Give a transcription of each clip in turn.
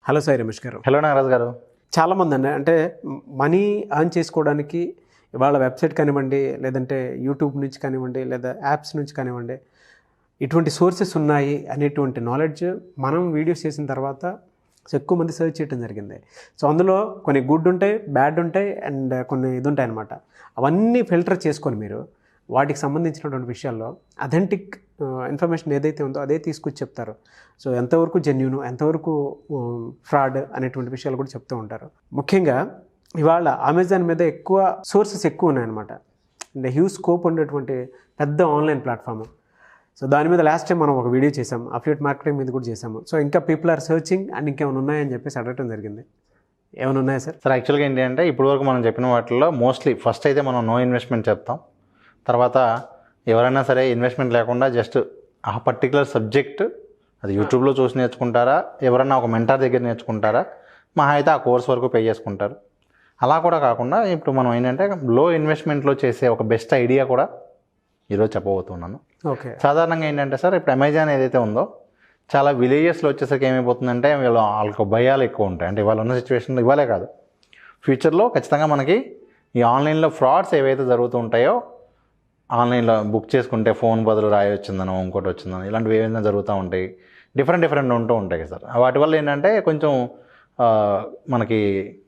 Hello Sai Ramesh గారు. Hello Nagaraju గారు. చాలామంది అంటే మనీ ఎర్న్ చేసుకోవడానికి ఇవాళ వెబ్సైట్ కానివ్వండి, లేదంటే యూట్యూబ్ నుంచి కానివ్వండి, లేదా యాప్స్ నుంచి కానివ్వండి, ఇటువంటి సోర్సెస్ ఉన్నాయి అనేటువంటి నాలెడ్జ్ మనం వీడియోస్ చేసిన తర్వాత ఎక్కువ మంది సర్చ్ చేయడం జరిగింది. సో అందులో కొన్ని గుడ్ ఉంటాయి, బ్యాడ్ ఉంటాయి, అండ్ కొన్ని ఇది ఉంటాయి అన్నమాట. అవన్నీ ఫిల్టర్ చేసుకొని మీరు వాటికి సంబంధించినటువంటి విషయాల్లో అథెంటిక్ ఇన్ఫర్మేషన్ ఏదైతే ఉందో అదే తీసుకొచ్చి చెప్తారు. సో ఎంతవరకు జెన్యూన్, ఎంతవరకు ఫ్రాడ్ అనేటువంటి విషయాలు కూడా చెప్తూ ఉంటారు. ముఖ్యంగా ఇవాళ అమెజాన్ మీద ఎక్కువ సోర్సెస్ ఎక్కువ ఉన్నాయన్నమాట. అండ్ హ్యూజ్ స్కోప్ ఉండేటువంటి పెద్ద ఆన్లైన్ ప్లాట్ఫామ్. సో దాని మీద లాస్ట్ టైం మనం ఒక వీడియో చేసాము, అఫిలియేట్ మార్కెటింగ్ మీద కూడా చేసాము. సో ఇంకా పీపుల్ ఆర్ సర్చింగ్ అండ్ ఇంకేమైనా ఉన్నాయని చెప్పేసి అడగటం జరిగింది. ఏమైనా ఉన్నాయా సార్? సార్ యాక్చువల్గా ఏంటి అంటే ఇప్పటివరకు మనం చెప్పిన వాటిల్లో మోస్ట్లీ ఫస్ట్ అయితే మనం నో ఇన్వెస్ట్మెంట్ చెప్తాం. తర్వాత ఎవరైనా సరే ఇన్వెస్ట్మెంట్ లేకుండా జస్ట్ ఆ పర్టికులర్ సబ్జెక్ట్ అది యూట్యూబ్లో చూసి నేర్చుకుంటారా, ఎవరైనా ఒక మెంటర్ దగ్గర నేర్చుకుంటారా, మహా అయితే ఆ కోర్స్ వరకు పే చేసుకుంటారు. అలా కూడా కాకుండా ఇప్పుడు మనం ఏంటంటే లో ఇన్వెస్ట్మెంట్లో చేసే ఒక బెస్ట్ ఐడియా కూడా ఈరోజు చెప్పబోతున్నాను. ఓకే. సాధారణంగా ఏంటంటే సార్ ఇప్పుడు అమెజాన్ ఏదైతే ఉందో చాలా విలేజెస్లో వచ్చేసరికి ఏమైపోతుందంటే వాళ్ళకి భయాలు ఎక్కువ ఉంటాయి. అంటే ఇవాళ ఉన్న సిచ్యువేషన్లో ఇవ్వాలే కాదు, ఫ్యూచర్లో ఖచ్చితంగా మనకి ఈ ఆన్లైన్లో ఫ్రాడ్స్ ఏవైతే జరుగుతూ ఉంటాయో, ఆన్లైన్లో బుక్ చేసుకుంటే ఫోన్ బదులు రాయి వచ్చిందనో ఇంకోటి వచ్చిందనో ఇలాంటివి ఏమైనా జరుగుతూ ఉంటాయి. డిఫరెంట్ ఉంటూ ఉంటాయి సార్. వాటి వల్ల ఏంటంటే కొంచెం మనకి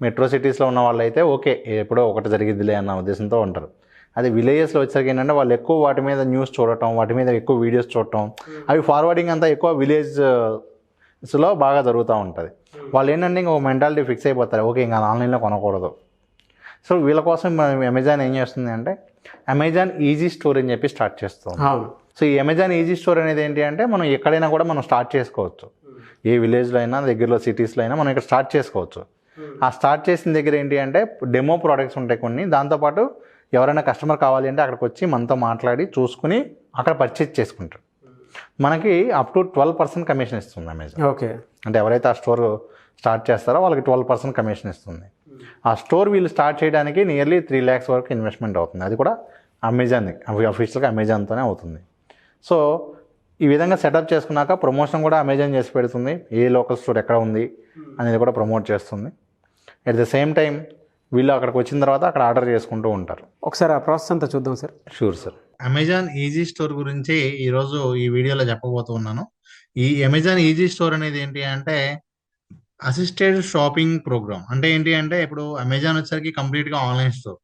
మెట్రో సిటీస్లో ఉన్న వాళ్ళు అయితే ఓకే ఎప్పుడో ఒకటి జరిగిద్దిలే అన్న ఉద్దేశంతో ఉంటారు. అదే విలేజెస్లో వచ్చేసరికి ఏంటంటే వాళ్ళు ఎక్కువ వాటి మీద న్యూస్ చూడటం, వాటి మీద ఎక్కువ వీడియోస్ చూడటం, అవి ఫార్వర్డింగ్ అంతా ఎక్కువ విలేజ్లో బాగా జరుగుతూ ఉంటుంది. వాళ్ళు ఏంటంటే ఇంకో మెంటాలిటీ ఫిక్స్ అయిపోతారు, ఓకే ఇంకా ఆన్లైన్లో కొనకూడదు. సో వీళ్ళ కోసం అమెజాన్ ఏం చేస్తుంది అంటే అమెజాన్ ఈజీ స్టోర్ అని చెప్పి స్టార్ట్ చేస్తాం. సో ఈ అమెజాన్ ఈజీ స్టోర్ అనేది ఏంటి అంటే మనం ఎక్కడైనా కూడా మనం స్టార్ట్ చేసుకోవచ్చు. ఏ విలేజ్లో అయినా, దగ్గరలో సిటీస్లో అయినా మనం ఇక్కడ స్టార్ట్ చేసుకోవచ్చు. ఆ స్టార్ట్ చేసిన దగ్గర ఏంటి అంటే డెమో ప్రోడక్ట్స్ ఉంటాయి కొన్ని. దాంతోపాటు ఎవరైనా కస్టమర్ కావాలి అంటే అక్కడికి వచ్చి మనతో మాట్లాడి చూసుకుని అక్కడ పర్చేజ్ చేసుకుంటారు. మనకి అప్ టు 12% కమిషన్ ఇస్తుంది అమెజాన్. ఓకే. అంటే ఎవరైతే ఆ స్టోర్ స్టార్ట్ చేస్తారో వాళ్ళకి 12% కమిషన్ ఇస్తుంది. ఆ స్టోర్ వీళ్ళు స్టార్ట్ చేయడానికి నియర్లీ 3 lakhs వరకు ఇన్వెస్ట్మెంట్ అవుతుంది. అది కూడా అమెజాన్ అఫీషియల్గా అమెజాన్తోనే అవుతుంది. సో ఈ విధంగా సెటప్ చేసుకున్నాక ప్రమోషన్ కూడా అమెజాన్ చేసి పెడుతుంది. ఏ లోకల్ స్టోర్ ఎక్కడ ఉంది అనేది కూడా ప్రమోట్ చేస్తుంది. అట్ ద సేమ్ టైం వీళ్ళు అక్కడికి వచ్చిన తర్వాత అక్కడ ఆర్డర్ చేసుకుంటూ ఉంటారు. ఒకసారి ఆ ప్రాసెస్ అంతా చూద్దాం sir. Sure sir. Amazon easy store గురించి ఈరోజు ఈ వీడియోలో చెప్పబోతున్నాను. ఈ అమెజాన్ ఈజీ స్టోర్ అనేది ఏంటి అంటే అసిస్టెడ్ షాపింగ్ ప్రోగ్రామ్. అంటే ఏంటి అంటే ఇప్పుడు అమెజాన్ వచ్చేసరికి కంప్లీట్గా ఆన్లైన్ స్టోర్.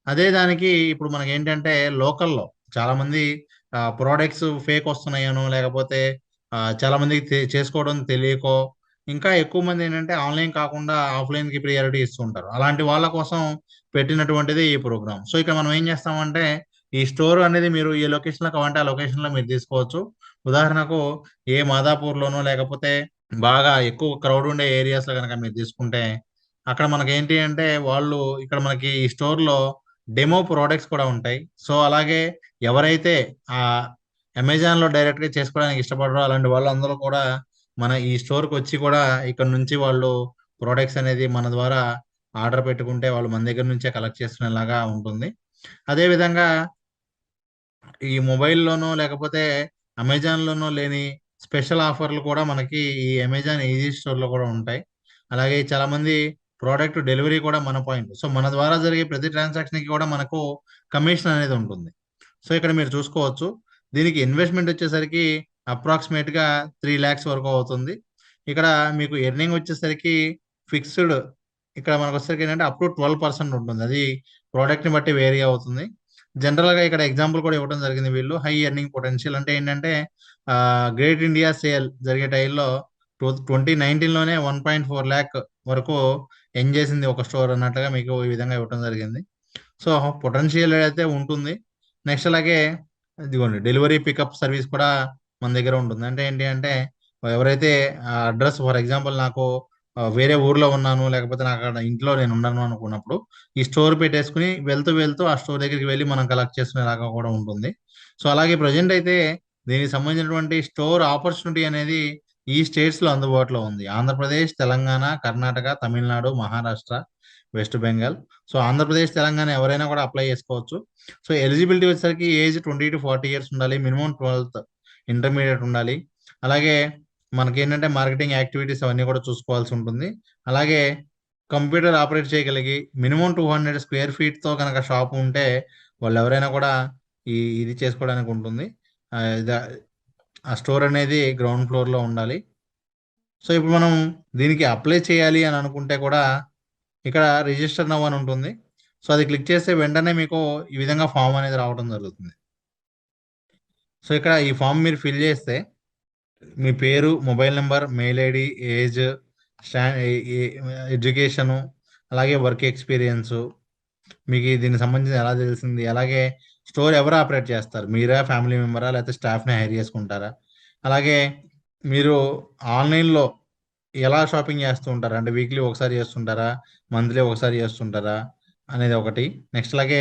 అదే దానికి ఇప్పుడు మనకి ఏంటంటే లోకల్లో చాలామంది ప్రోడక్ట్స్ ఫేక్ వస్తున్నాయనో, లేకపోతే చాలామందికి చేసుకోవడం తెలియకో, ఇంకా ఎక్కువ మంది ఏంటంటే ఆన్లైన్ కాకుండా ఆఫ్లైన్కి ప్రియారిటీ ఇస్తుంటారు. అలాంటి వాళ్ళ కోసం పెట్టినటువంటిది ఈ ప్రోగ్రామ్. సో ఇక్కడ మనం ఏం చేస్తామంటే ఈ స్టోర్ అనేది మీరు ఏ లొకేషన్లో కావాలంటే ఆ లొకేషన్లో మీరు తీసుకోవచ్చు. ఉదాహరణకు ఏ మాదాపూర్లోనో, లేకపోతే బాగా ఎక్కువ క్రౌడ్ ఉండే ఏరియాస్లో కనుక మీరు తీసుకుంటే అక్కడ మనకి ఏంటి అంటే వాళ్ళు ఇక్కడ మనకి ఈ స్టోర్లో డెమో ప్రోడక్ట్స్ కూడా ఉంటాయి. సో అలాగే ఎవరైతే ఆ అమెజాన్లో డైరెక్ట్గా చేసుకోవడానికి ఇష్టపడరో అలాంటి వాళ్ళందరూ కూడా మన ఈ స్టోర్కి వచ్చి కూడా ఇక్కడ నుంచి వాళ్ళు ప్రోడక్ట్స్ అనేది మన ద్వారా ఆర్డర్ పెట్టుకుంటే వాళ్ళు మన దగ్గర నుంచే కలెక్ట్ చేసుకునేలాగా ఉంటుంది. అదేవిధంగా ఈ మొబైల్లోనో లేకపోతే అమెజాన్లోనో లేని స్పెషల్ ఆఫర్లు కూడా మనకి ఈ అమెజాన్ ఈజీ స్టోర్లో కూడా ఉంటాయి. అలాగే చాలామంది ప్రోడక్ట్ డెలివరీ కూడా మన పాయింట్. సో మన ద్వారా జరిగే ప్రతి ట్రాన్సాక్షన్కి కూడా మనకు కమిషన్ అనేది ఉంటుంది. సో ఇక్కడ మీరు చూసుకోవచ్చు, దీనికి ఇన్వెస్ట్మెంట్ వచ్చేసరికి అప్రాక్సిమేట్గా 3 lakhs వరకు అవుతుంది. ఇక్కడ మీకు ఎర్నింగ్ వచ్చేసరికి ఫిక్స్డ్ ఇక్కడ మనకు వచ్చేసరికి ఏంటంటే అప్ టు 12% ఉంటుంది. అది ప్రోడక్ట్ని బట్టి వేరీ అవుతుంది. జనరల్గా ఇక్కడ ఎగ్జాంపుల్ కూడా ఇవ్వడం జరిగింది. వీళ్ళు హై ఎర్నింగ్ పొటెన్షియల్ అంటే ఏంటంటే గ్రేట్ ఇండియా సేల్ జరిగే టైంలో 2019లోనే 1.4 lakh వరకు ఎన్ చేసింది ఒక స్టోర్ అన్నట్టుగా మీకు ఈ విధంగా ఇవ్వడం జరిగింది. సో పొటెన్షియల్ అయితే ఉంటుంది. నెక్స్ట్ అలాగే ఇదిగోండి డెలివరీ పికప్ సర్వీస్ కూడా మన దగ్గర ఉంటుంది. అంటే ఏంటి అంటే ఎవరైతే అడ్రస్ ఫర్ ఎగ్జాంపుల్ నాకు వేరే ఊర్లో ఉన్నాను, లేకపోతే నాకు అక్కడ ఇంట్లో నేను ఉన్నాను అనుకున్నప్పుడు ఈ స్టోర్ పెట్టేసుకుని వెళ్తూ ఆ స్టోర్ దగ్గరికి వెళ్ళి మనం కలెక్ట్ చేసుకునేలాగా కూడా ఉంటుంది. సో అలాగే ప్రజెంట్ అయితే దీనికి సంబంధించినటువంటి స్టోర్ ఆపర్చునిటీ అనేది ఈ స్టేట్స్లో అందుబాటులో ఉంది. ఆంధ్రప్రదేశ్, తెలంగాణ, కర్ణాటక, తమిళనాడు, మహారాష్ట్ర, వెస్ట్ బెంగాల్. సో ఆంధ్రప్రదేశ్, తెలంగాణ ఎవరైనా కూడా అప్లై చేసుకోవచ్చు. సో ఎలిజిబిలిటీ వచ్చేసరికి ఏజ్ 20 to 40 years ఉండాలి. మినిమం 12th ఇంటర్మీడియట్ ఉండాలి. అలాగే మనకేంటంటే మార్కెటింగ్ యాక్టివిటీస్ అవన్నీ కూడా చూసుకోవాల్సి ఉంటుంది. అలాగే కంప్యూటర్ ఆపరేట్ చేయగలిగి మినిమం 200 స్క్వేర్ ఫీట్‌తో గనక షాప్ ఉంటే వాళ్ళెవరైనా కూడా ఇది చేసుకోవడానికి ఉంటుంది. ఆహ్, ద ఆ స్టోర్ అనేది గ్రౌండ్ ఫ్లోర్‌లో ఉండాలి. సో, ఇప్పుడు మనం దీనికి అప్లై చేయాలి అని అనుకుంటే కూడా ఇక్కడ రిజిస్టర్ నౌ అని ఉంటుంది. సో, అది క్లిక్ చేస్తే వెంటనే మీకు ఈ విధంగా ఫార్మ్ అనేది రావడం జరుగుతుంది. సో, ఇక్కడ ఈ ఫార్మ్ మీరు ఫిల్ చేస్తే మీ పేరు, mobile number, mail ID, age, స్టా ఎ ఎ ఎడ్యుకేషను, అలాగే వర్క్ ఎక్స్‌పీరియన్సు, మీకు దీనికి సంబంధించి ఎలా తెలిసింది? అలాగే స్టోర్ ఎవరు ఆపరేట్ చేస్తారు? మీరా? ఫ్యామిలీ మెంబరా? లేకపోతే స్టాఫ్‌ని హైర్ చేసుకుంటారా? అలాగే మీరు ఆన్‌లైన్‌లో ఎలా షాపింగ్ చేస్తూ ఉంటారు? అంటే వీక్లీ ఒకసారి చేస్తుంటారా? మంత్లీ ఒకసారి చేస్తుంటారా? అనేది ఒకటి. నెక్స్ట్ అలాగే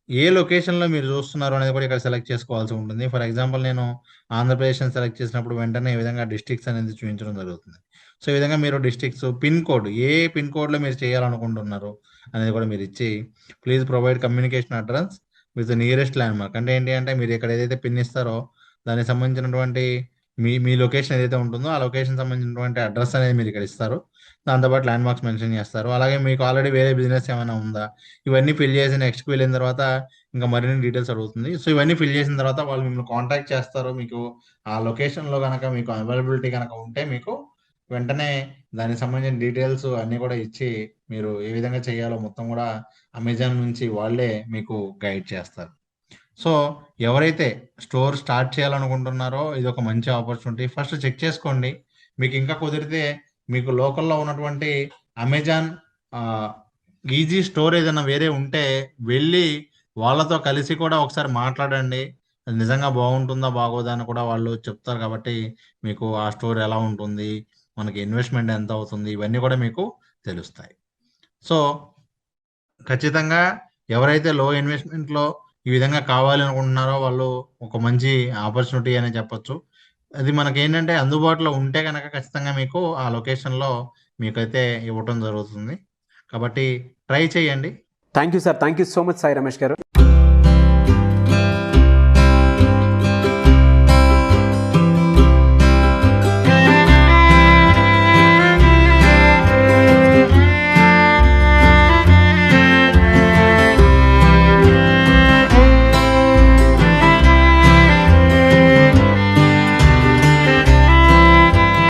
ఏ లొకేషన్‌లో మీరు చూస్తున్నారు అనేది కూడా ఇక్కడ సెలెక్ట్ చేసుకోవాల్సి ఉంటుంది. ఫర్ ఎగ్జాంపుల్ నేను ఆంధ్రప్రదేశ్ అని సెలెక్ట్ చేసినప్పుడు వెంటనే ఈ విధంగా డిస్ట్రిక్ట్స్ అనేది చూపించడం జరుగుతుంది. సో, ఈ విధంగా మీరు డిస్ట్రిక్ట్స్, పిన్ కోడ్ ఏ పిన్ కోడ్‌లో మీరు చేయాలనుకుంటున్నారు అనేది కూడా మీరు ఇచ్చి please provide communication address with nearest landmark. అంటే ఏంటి అంటే మీరు ఇక్కడ ఏదైతే పిన్ ఇస్తారో దానికి సంబంధించినటువంటి మీ మీ లొకేషన్ ఏదైతే ఉంటుందో ఆ లొకేషన్ సంబంధించినటువంటి అడ్రెస్ అనేది మీరు ఇక్కడ ఇస్తారు. దాంతో పాటు ల్యాండ్‌మార్క్స్ మెన్షన్ చేస్తారు. అలాగే మీకు ఆల్రెడీ వేరే బిజినెస్ ఏమైనా ఉందా? ఇవన్నీ ఫిల్ చేసి నెక్స్ట్‌కి వెళ్ళిన తర్వాత ఇంకా మరిన్ని డీటెయిల్స్ అడుగుతుంది. సో, ఇవన్నీ ఫిల్ చేసిన తర్వాత వాళ్ళు మిమ్మల్ని కాంటాక్ట్ చేస్తారు. మీకు ఆ లొకేషన్‌లో గనక మీకు అవైలబిలిటీ గనక ఉంటే మీకు వెంటనే దానికి సంబంధించిన డీటెయిల్స్ అన్నీ కూడా ఇచ్చి మీరు ఏ విధంగా చేయాలో మొత్తం కూడా అమెజాన్ నుంచి వాళ్ళే మీకు గైడ్ చేస్తారు. సో, ఎవరైతే స్టోర్ స్టార్ట్ చేయాలనుకుంటున్నారో ఇదొక మంచి ఆపర్చునిటీ. ఫస్ట్ చెక్ చేసుకోండి. మీకు ఇంకా కుదిరితే మీకు లోకల్‌లో ఉన్నటువంటి అమెజాన్ ఆహ్, ఈజీ స్టోర్ ఏదైనా వేరే ఉంటే వెళ్ళి వాళ్ళతో కలిసి కూడా ఒకసారి మాట్లాడండి. అది నిజంగా బాగుంటుందా? బాగోదా? అని కూడా వాళ్ళు చెప్తారు కాబట్టి మీకు ఆ స్టోర్ ఎలా ఉంటుంది? మనకి ఇన్వెస్ట్‌మెంట్ ఎంత అవుతుంది? ఇవన్నీ కూడా మీకు తెలుస్తాయి. సో, ఖచ్చితంగా ఎవరైతే లో ఇన్వెస్ట్‌మెంట్‌లో ఈ విధంగా కావాలి అనుకుంటున్నారో వాళ్ళు ఒక మంచి ఆపర్చునిటీ అనే చెప్పొచ్చు. అది మనకేంటంటే అందుబాటులో ఉంటే గనక ఖచ్చితంగా మీకు ఆ లొకేషన్‌లో మీకైతే ఇవ్వటం జరుగుతుంది. కాబట్టి ట్రై చేయండి. Thank you sir. Thank you so much Sai Ramesh గారు.